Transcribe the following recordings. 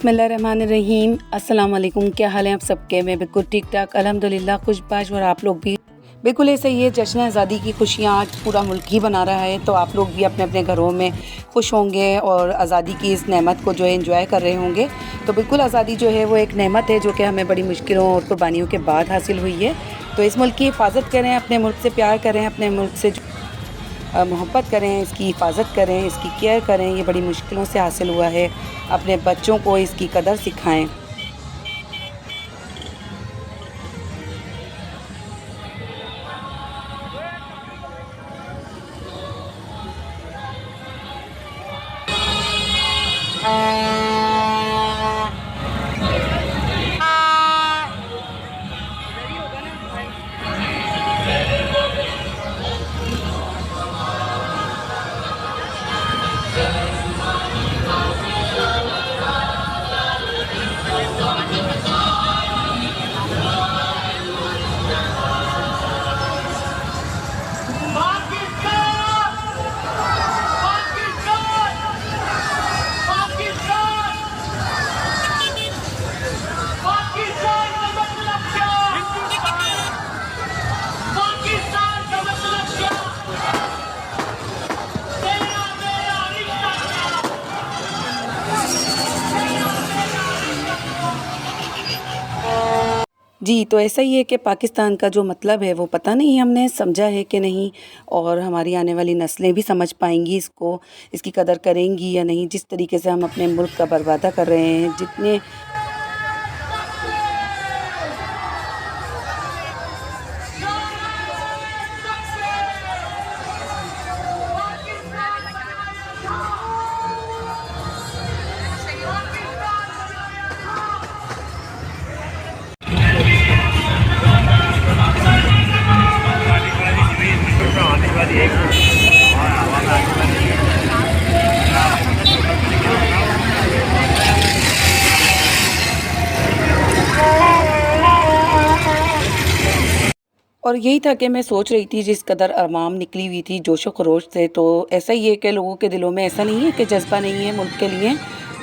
बिस्मिल्लाहिर्रहमानिर्रहीम। अस्सलाम वालेकुम। क्या हाल है आप सबके? मैं बिल्कुल ठीक ठाक अल्हम्दुलिल्लाह, खुशबाश। और आप लोग भी बिल्कुल ऐसे ही है। जश्न आज़ादी की खुशियाँ आज पूरा मुल्क ही मना रहा है, तो आप लोग भी अपने अपने घरों में खुश होंगे और आज़ादी की इस नेमत को जो है एंजॉय कर रहे होंगे। तो बिल्कुल आज़ादी जो है वो एक नेमत है जो कि हमें बड़ी मुश्किलों और कुर्बानियों के बाद हासिल हुई है। तो इस मुल्क की हिफाजत करें, अपने मुल्क से प्यार करें, अपने मुल्क से मोहब्बत करें, इसकी हिफाजत करें, इसकी केयर करें। ये बड़ी मुश्किलों से हासिल हुआ है। अपने बच्चों को इसकी कदर सिखाएं। जी, तो ऐसा ही है कि पाकिस्तान का जो मतलब है वो पता नहीं हमने समझा है कि नहीं, और हमारी आने वाली नस्लें भी समझ पाएंगी इसको, इसकी कदर करेंगी या नहीं। जिस तरीके से हम अपने मुल्क का बर्बादा कर रहे हैं, जितने और यही था कि मैं सोच रही थी, जिस कदर अवाम निकली हुई थी जोशो खरोश से, तो ऐसा ही है कि लोगों के दिलों में ऐसा नहीं है कि जज्बा नहीं है मुल्क के लिए।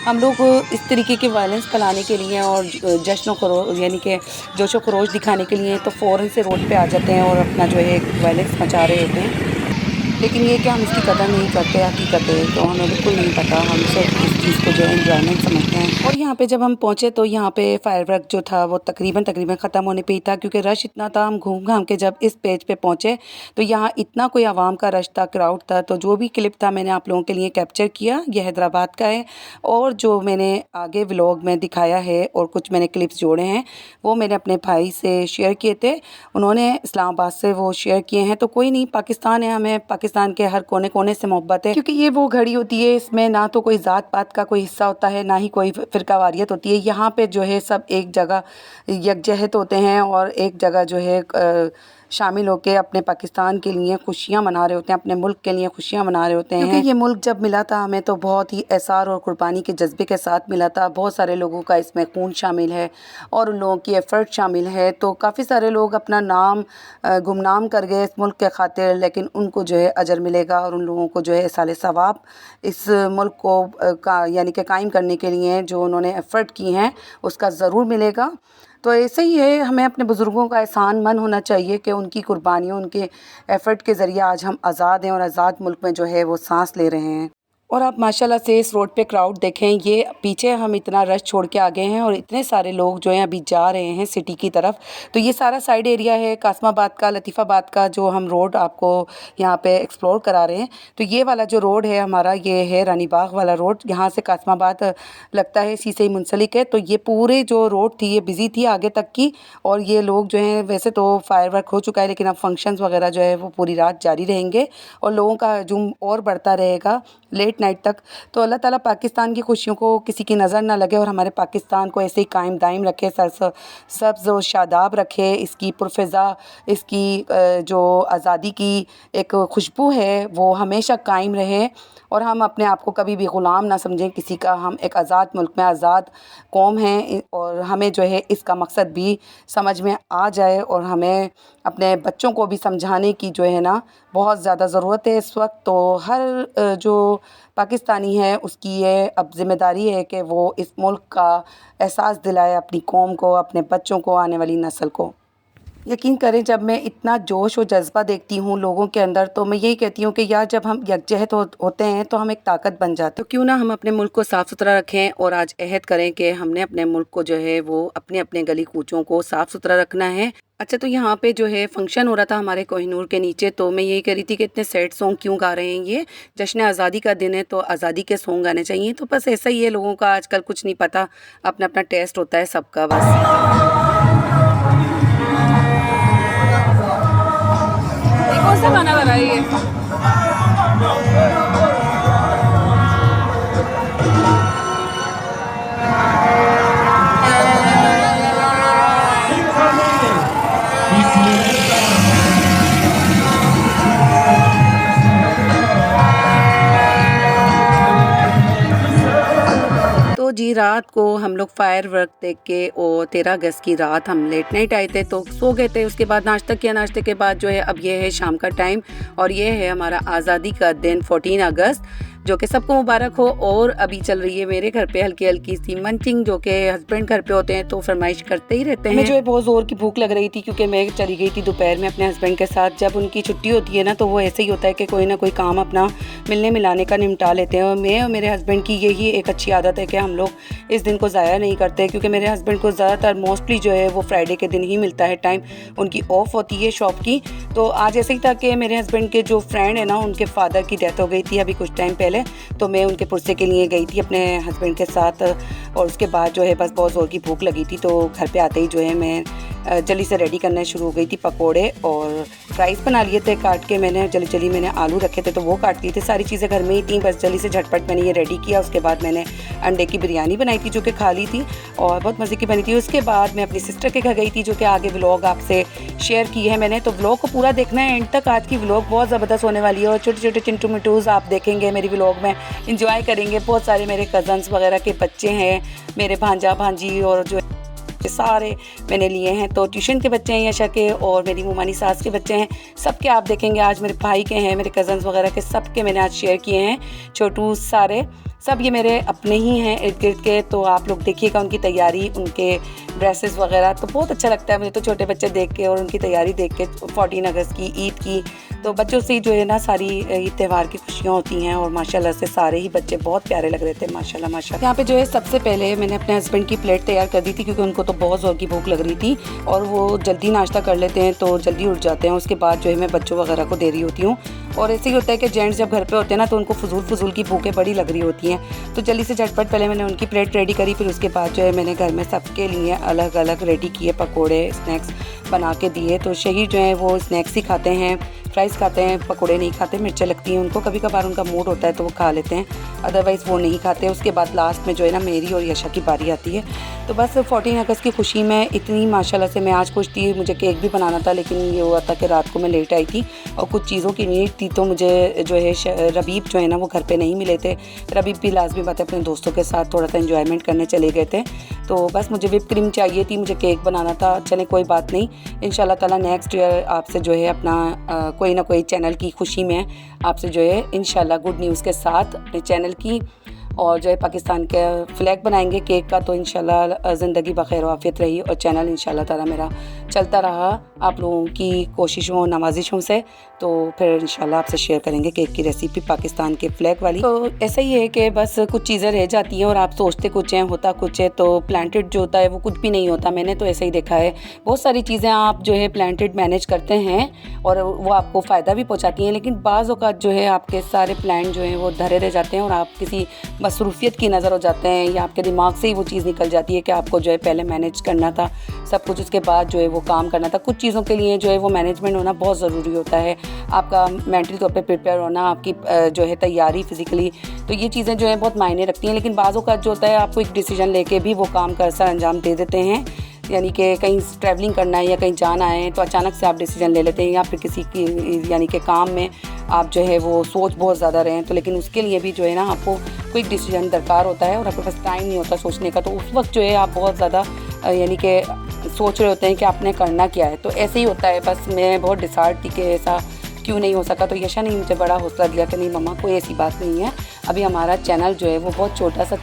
हम लोग इस तरीके के वायलेंस फैलाने के लिए और जश्न खरोश यानी कि जोशो खरोश दिखाने के लिए तो फ़ौरन से रोड पे आ जाते हैं और अपना जो है वायलेंस मचा रहे होते हैं। लेकिन ये कि हम इसकी कदर नहीं करते, हकीकत है तो हमें बिल्कुल नहीं पता। हम सिर्फ इस चीज़ को जो है एंजॉयमेंट समझते हैं। और यहाँ पे जब हम पहुँचे तो यहाँ पे फायरवर्क जो था वो तकरीबन ख़त्म होने पे ही था, क्योंकि रश इतना था। हम घूम घाम के जब इस पेज पे पहुँचे तो यहाँ इतना कोई आवाम का रश था, क्राउड था। तो जो भी क्लिप था मैंने आप लोगों के लिए कैप्चर किया। ये हैदराबाद का है, और जो मैंने आगे व्लॉग में दिखाया है और कुछ मैंने क्लिप्स जोड़े हैं वो मैंने अपने भाई से शेयर किए थे। उन्होंने इस्लामाबाद से वो शेयर किए हैं। तो कोई नहीं, पाकिस्तान है, हमें पाकिस्तान के हर कोने कोने से मोहब्बत है, क्योंकि ये वो घड़ी होती है, इसमें ना तो कोई ज़ात पात का कोई हिस्सा होता है, ना ही कोई फ़िरकावारियत होती है। यहाँ पे जो है सब एक जगह यकजहत होते हैं और एक जगह जो है शामिल होकर अपने पाकिस्तान के लिए खुशियाँ मना रहे होते हैं, अपने मुल्क के लिए खुशियाँ मना रहे होते हैं। क्योंकि ये मुल्क जब मिला था हमें तो बहुत ही एसार और कुर्बानी के जज्बे के साथ मिला था। बहुत सारे लोगों का इसमें खून शामिल है और उन लोगों की एफ़र्ट शामिल है। तो काफ़ी सारे लोग अपना नाम गुमनाम कर गए इस मुल्क के खातिर, लेकिन उनको जो है अजर मिलेगा और उन लोगों को जो है साले सवाब इस मुल्क को यानी कि कायम करने के लिए जो उन्होंने एफ़र्ट की हैं उसका ज़रूर मिलेगा। तो ऐसे ही है, हमें अपने बुज़ुर्गों का एहसान-मन होना चाहिए कि उनकी कुर्बानियों, उनके एफ़र्ट के ज़रिए आज हम आज़ाद हैं और आज़ाद मुल्क में जो है वो सांस ले रहे हैं। और आप माशाल्लाह से इस रोड पे क्राउड देखें। ये पीछे हम इतना रश छोड़ के आ गए हैं और इतने सारे लोग जो हैं अभी जा रहे हैं सिटी की तरफ। तो ये सारा साइड एरिया है कासमाबाद का, लतीफ़ाबाद का, जो हम रोड आपको यहाँ पे एक्सप्लोर करा रहे हैं। तो ये वाला जो रोड है हमारा, ये है रानी बाग वाला रोड। यहाँ से कासमाबाद लगता है इसी से ही मुंसलिक है। तो ये पूरे जो रोड थी ये बिज़ी थी आगे तक की। और ये लोग जो हैं, वैसे तो फायरवर्क हो चुका है लेकिन अब फंक्शंस वगैरह जो है वो पूरी रात जारी रहेंगे और लोगों का हजूम और बढ़ता रहेगा लेट नाइट तक। तो अल्लाह ताला पाकिस्तान की खुशियों को किसी की नज़र ना लगे और हमारे पाकिस्तान को ऐसे ही कायम दायम रखे, सब्ज़ और शादाब रखे। इसकी पुरफ़िज़ा, इसकी जो आज़ादी की एक खुशबू है वो हमेशा कायम रहे। और हम अपने आप को कभी भी ग़ुलाम ना समझें किसी का। हम एक आज़ाद मुल्क में आज़ाद कौम हैं और हमें जो है इसका मकसद भी समझ में आ जाए और हमें अपने बच्चों को भी समझाने की जो है ना बहुत ज़्यादा ज़रूरत है इस वक्त। तो हर जो पाकिस्तानी है उसकी ये अब ज़िम्मेदारी है कि वो इस मुल्क का एहसास दिलाए अपनी कौम को, अपने बच्चों को, आने वाली नस्ल को। यकीन करें जब मैं इतना जोश और जज़्बा देखती हूँ लोगों के अंदर तो मैं यही कहती हूँ कि यार जब हम यकजहत होते हैं तो हम एक ताकत बन जाते हैं। तो क्यों ना हम अपने मुल्क को साफ़ सुथरा रखें और आज अहद करें कि हमने अपने मुल्क को जो है वो अपने अपने गली कूचों को साफ़ सुथरा रखना है। अच्छा, तो यहाँ पे जो है फंक्शन हो रहा था हमारे कोहिनूर के नीचे, तो मैं यही कह रही थी कि इतने सैड सॉन्ग क्यों गा रहे हैं, ये जश्न आज़ादी का दिन है तो आज़ादी के सॉन्ग गाने चाहिए। तो बस ऐसा ही है, लोगों का आजकल कुछ नहीं पता, अपना अपना टेस्ट होता है सबका बस। ये कौन सा गाना गा रहा है ये? तो जी रात को हम लोग फायरवर्क देख के और 13 अगस्त की रात हम लेट नाइट आए थे तो सो गए थे। उसके बाद नाश्ता किया, नाश्ते के बाद जो है अब ये है शाम का टाइम और ये है हमारा आज़ादी का दिन 14 अगस्त, जो कि सबको मुबारक हो। और अभी चल रही है मेरे घर पे हल्की हल्की सी मंचिंग, जो कि हस्बैंड घर पे होते हैं तो फरमाइश करते ही रहते हैं। मैं जो है बहुत ज़ोर की भूख लग रही थी क्योंकि मैं चली गई थी दोपहर में अपने हस्बैंड के साथ। जब उनकी छुट्टी होती है ना तो वो ऐसे ही होता है कि कोई ना कोई काम अपना मिलने मिलाने का निपटा लेते हैं। और मैं और मेरे हस्बैंड की यही एक अच्छी आदत है कि हम लोग इस दिन को ज़ाया नहीं करते, क्योंकि मेरे हस्बैंड को ज़्यादातर मोस्टली जो है वो फ्राइडे के दिन ही मिलता है टाइम, उनकी ऑफ होती है शॉप की। तो आज ऐसे ही था कि मेरे हस्बैंड के जो फ्रेंड है ना उनके फादर की डेथ हो गई थी अभी कुछ टाइम पहले, तो मैं उनके पुरसे के लिए गई थी अपने हस्बैंड के साथ। और उसके बाद जो है बस बहुत ज़ोर की भूख लगी थी तो घर पे आते ही जो है मैं जल्दी से रेडी करना शुरू हो गई थी। पकोड़े और फ्राइज़ बना लिए थे काट के, मैंने जल्दी मैंने आलू रखे थे तो वो काट लिए थे। सारी चीज़ें घर में ही थी, बस जल्दी से झटपट मैंने ये रेडी किया। उसके बाद मैंने अंडे की बिरयानी बनाई थी जो कि खा ली थी और बहुत मज़े की बनी थी। उसके बाद मैं अपनी सिस्टर के घर गई थी जो कि आगे व्लॉग आपसे शेयर की है मैंने, तो व्लॉग को पूरा देखना है एंड तक। आज की व्लॉग बहुत ज़बरदस्त होने वाली है और छोटे छोटे चिंटू मिटूज़ आप देखेंगे मेरी व्लॉग में, इंजॉय करेंगे। बहुत सारे मेरे कज़न्स वगैरह के बच्चे हैं, मेरे भांजा भांजी और जो सारे मैंने लिए हैं, तो ट्यूशन के बच्चे हैं यशा के और मेरी मुमानी सास के बच्चे हैं, सबके आप देखेंगे। आज मेरे भाई के हैं, मेरे कज़न्स वगैरह के सबके मैंने आज शेयर किए हैं, छोटू सारे सब ये मेरे अपने ही हैं इर्द गिर्द के। तो आप लोग देखिएगा उनकी तैयारी, उनके ड्रेसेस वगैरह, तो बहुत अच्छा लगता है मुझे तो छोटे बच्चे देख के और उनकी तैयारी देख के 14 अगस्त की ईद की। तो बच्चों से ही जो है ना सारी ईद त्यौहार की खुशियाँ होती हैं और माशाल्लाह से सारे ही बच्चे बहुत प्यारे लग रहे थे माशाल्लाह माशाल्लाह। यहाँ पे जो है सबसे पहले मैंने अपने हस्बैंड की प्लेट तैयार कर दी थी क्योंकि उनको तो बहुत ज़ोर की भूख लग रही थी और वो जल्दी नाश्ता कर लेते हैं तो जल्दी उठ जाते हैं। उसके बाद जो है मैं बच्चों वगैरह को दे रही होती हूँ और ऐसे ही होता है कि जेंट्स जब घर पे होते हैं ना तो उनको फजूल की भूखें बड़ी लग रही होती हैं। तो जल्दी से झटपट पहले मैंने उनकी प्लेट रेडी करी, फिर उसके बाद जो है मैंने घर में सबके लिए अलग अलग रेडी किए, पकोड़े स्नैक्स बना के दिए। तो शहीद जो है वो स्नैक्स ही खाते हैं, फ्राइज़ खाते हैं, पकोड़े नहीं खाते, मिर्चें लगती हैं उनको, कभी कभार उनका मूड होता है तो वो खा लेते हैं, अदरवाइज़ वो नहीं खाते। उसके बाद लास्ट में जो है ना मेरी और यशा की बारी आती है। तो बस 14 अगस्त की खुशी में इतनी माशाल्लाह से मैं आज खुश थी। मुझे केक भी बनाना था लेकिन ये हुआ था कि रात को मैं लेट आई थी और कुछ चीज़ों की नीड थी, तो मुझे जो है रबीब जो है ना वो घर पे नहीं मिले थे। रबीब भी लाजमी बात है अपने दोस्तों के साथ थोड़ा सा एंजॉयमेंट करने चले गए थे, तो बस मुझे व्हिप क्रीम चाहिए थी, मुझे केक बनाना था। चले कोई बात नहीं, इंशाल्लाह ताला नेक्स्ट ईयर आपसे जो है अपना कोई ना कोई चैनल की खुशी में आपसे जो है इंशाल्लाह गुड न्यूज़ के साथ अपने चैनल की और जो है पाकिस्तान का फ्लैग बनाएंगे केक का। तो इंशाल्लाह ज़िंदगी बखैर आफियत रही और चैनल इंशाल्लाह ताला मेरा चलता रहा आप लोगों की कोशिशों नवाजिशों से, तो फिर इंशाल्लाह आपसे शेयर करेंगे केक की रेसिपी पाकिस्तान के फ्लैग वाली। तो ऐसा ही है कि बस कुछ चीज़ें रह जाती हैं और आप सोचते कुछ हैं होता कुछ है, तो प्लांटेड जो होता है वो कुछ भी नहीं होता। मैंने तो ऐसा ही देखा है, बहुत सारी चीज़ें आप जो है प्लांटेड मैनेज करते हैं और वो आपको फ़ायदा भी पहुँचाती हैं, लेकिन बाज़ औक़ात जो है आपके सारे प्लान जो हैं वो धरे रह जाते हैं और आप किसी मसरूफियत की नज़र हो जाते हैं या आपके दिमाग से ही वो चीज़ निकल जाती है कि आपको जो है पहले मैनेज करना था सब कुछ, उसके बाद जो है वो काम करना था। कुछ चीज़ों के लिए जो है वो मैनेजमेंट होना बहुत ज़रूरी होता है, आपका मेंटली तौर पे प्रिपेयर होना, आपकी जो है तैयारी फिज़िकली, तो ये चीज़ें जो है बहुत मायने रखती हैं। लेकिन बाज़ औक़ात जो होता है आपको एक डिसीजन लेके भी वो काम का असर अंजाम दे देते हैं, यानी कि कहीं ट्रैवलिंग करना है या कहीं जाना है तो अचानक से आप डिसीजन ले लेते हैं या फिर किसी की यानी कि काम में आप जो है वो सोच बहुत ज़्यादा रहे हैं, तो लेकिन उसके लिए भी जो है ना आपको क्विक डिसीजन दरकार होता है और आपके पास टाइम नहीं होता सोचने का, तो उस वक्त जो है आप बहुत ज़्यादा यानी कि सोच रहे होते हैं कि आपने करना क्या है। तो ऐसे ही होता है, बस मैं बहुत डिसाइड थी कि ऐसा क्यों नहीं हो सका, तो यशा ने मुझे बड़ा हौसला दिया कि नहीं मम्मा कोई ऐसी बात नहीं है, अभी हमारा चैनल जो है वो बहुत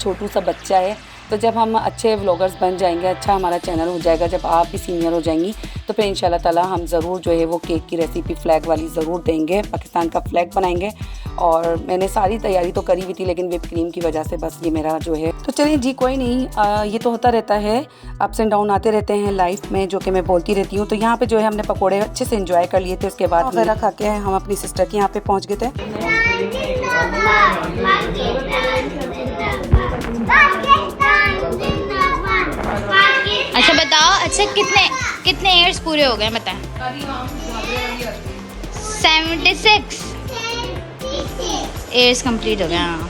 छोटू सा बच्चा है, तो जब हम अच्छे व्लॉगर्स बन जाएंगे, अच्छा हमारा चैनल हो जाएगा, जब आप भी सीनियर हो जाएंगी तो फिर इंशाल्लाह ताला हम ज़रूर जो है वो केक की रेसिपी फ्लैग वाली ज़रूर देंगे, पाकिस्तान का फ्लैग बनाएंगे। और मैंने सारी तैयारी तो करी हुई थी, लेकिन व्हिप क्रीम की वजह से बस ये मेरा जो है, तो चलिए जी कोई नहीं, ये तो होता रहता है, अप्स एंड डाउन आते रहते हैं लाइफ में, जो कि मैं बोलती रहती हूँ। तो यहाँ पे जो है हमने पकोड़े अच्छे से एंजॉय कर लिए थे, उसके बाद वगैरह खा के हम अपनी सिस्टर के यहाँ पे पहुँच गए थे। अच्छा बताओ, अच्छा कितने ईयर्स पूरे हो गए बताएं? 76 ईयर्स कंप्लीट हो गया। हाँ,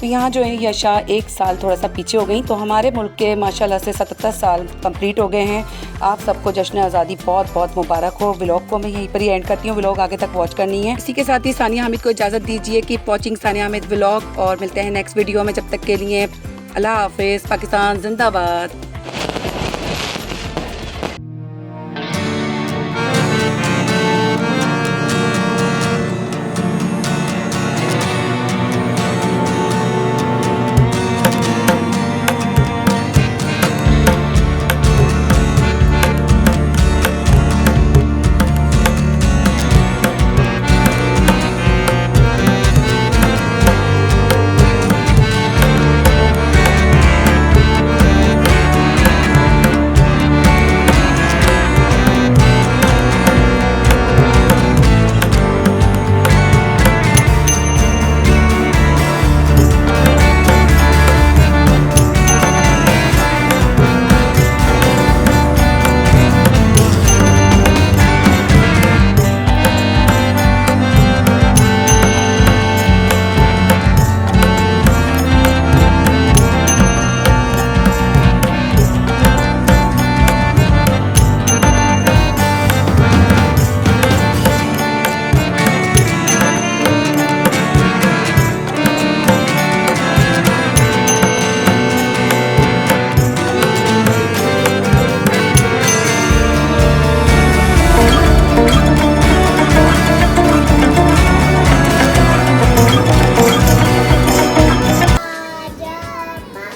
तो यहाँ जो है यशा 1 साल थोड़ा सा पीछे हो गई, तो हमारे मुल्क के माशाल्लाह से 77 साल कंप्लीट हो गए हैं। आप सबको जश्न आज़ादी बहुत बहुत मुबारक हो। व्लॉग को मैं यहीं पर ही एंड करती हूँ, व्लॉग आगे तक वॉच करनी है। इसी के साथ ही सानिया हामिद को इजाज़त दीजिए कि वॉचिंग सानिया हामिद व्लॉग, और मिलते हैं नेक्स्ट वीडियो में। जब तक के लिए अल्लाह हाफिज़। पाकिस्तान जिंदाबाद।